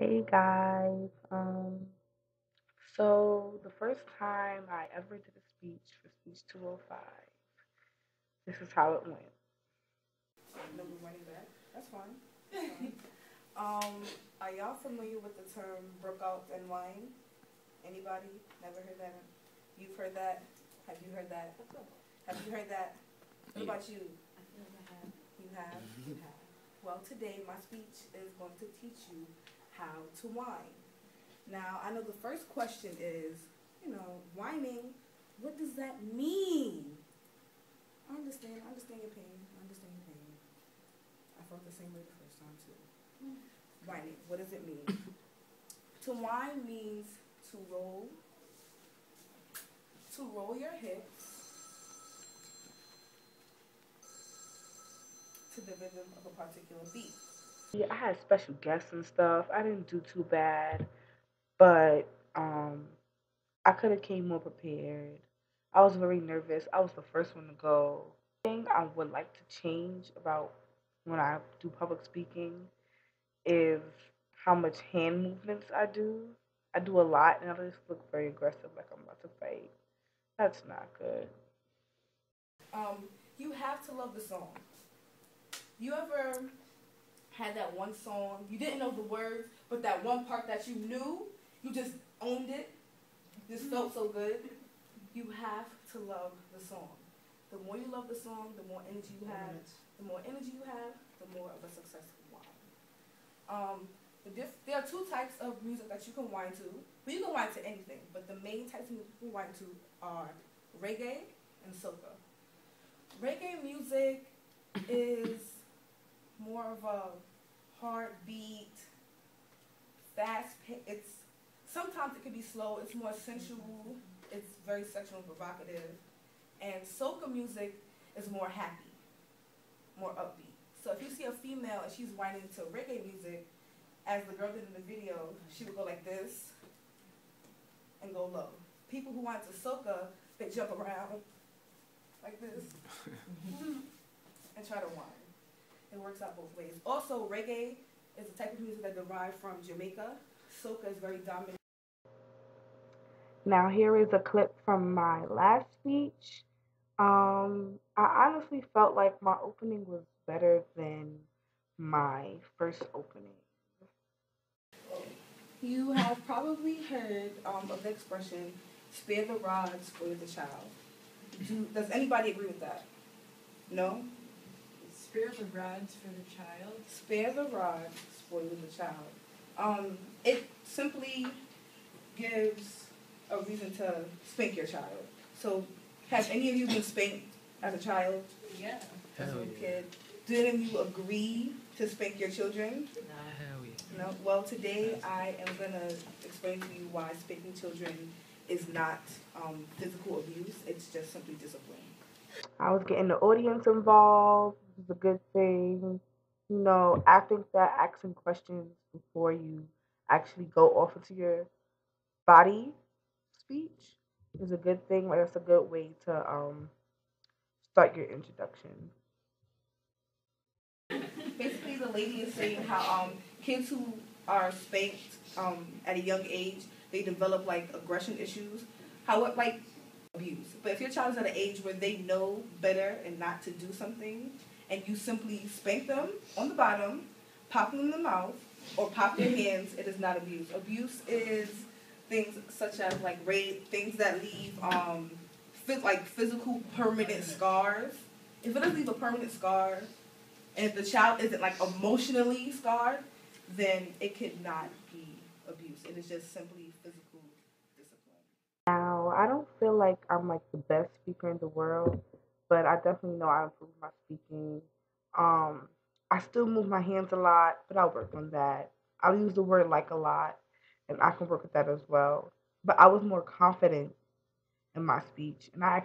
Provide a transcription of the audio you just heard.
Hey guys. So the first time I ever did a speech for Speech 205, this is how it went. No, we're running back. That's fine. That's fine. Um, are y'all familiar with the term brookouts and wine? Anybody? Never heard that? You've heard that? Have you heard that? Have you heard that? What about you? I feel like I have. You have? You have. Well, today my speech is going to teach you how to whine. Now, I know the first question is, whining, what does that mean? I understand your pain. I understand your pain. I felt the same way the first time too. Whining, what does it mean? To whine means to roll your hips to the rhythm of a particular beat. Yeah, I had special guests and stuff. I didn't do too bad, but I could have came more prepared. I was very nervous. I was the first one to go. Thing I would like to change about when I do public speaking is how much hand movements I do. I do a lot and I just look very aggressive, like I'm about to fight. That's not good. Um, you have to love the song. You ever had that one song, you didn't know the words, but that one part that you knew, you just owned it, just felt so good? You have to love the song. The more you love the song, the more energy you have. The more energy you have, the more of a successful whine. There are two types of music that you can whine to. Well, you can whine to anything, but the main types of music you can whine to are reggae and soca. Reggae music is more of a heartbeat, it's sometimes it can be slow. It's more sensual. It's very sexual and provocative. And soca music is more happy, more upbeat. So if you see a female and she's whining to reggae music, as the girl did in the video, she would go like this and go low. People who whine to soca, they jump around like this and try to whine. It works out both ways. Also, reggae is a type of music that derived from Jamaica. Soca is very dominant. Now, here is a clip from my last speech. I honestly felt like my opening was better than my first opening. You have probably heard of the expression, spare the rod, spoil the child. Does anybody agree with that? No? Spare the rods for the child. Spare the rod, spoil the child. It simply gives a reason to spank your child. So, have any of you been spanked as a child? Yeah. As a kid? Do any of you agree to spank your children? Hell yeah. No. Well, today I am gonna explain to you why spanking children is not physical abuse. It's just simply discipline. I was getting the audience involved, which is a good thing. I think that asking questions before you actually go off into your body speech is a good thing. Like that's a good way to start your introduction. Basically, the lady is saying how kids who are spanked at a young age, they develop like aggression issues. How it like abuse. But if your child is at an age where they know better and not to do something, and you simply spank them on the bottom, pop them in the mouth, or pop their hands, it is not abuse. Abuse is things such as like rape, things that leave like physical permanent scars. If it doesn't leave a permanent scar, and if the child isn't like emotionally scarred, then it could not be abuse. It is just simply physical discipline. Now, I don't feel like I'm like the best speaker in the world, but I definitely know I improved my speaking. Um, I still move my hands a lot, but I'll work on that. I'll use the word like a lot, and I can work with that as well. But I was more confident in my speech, and I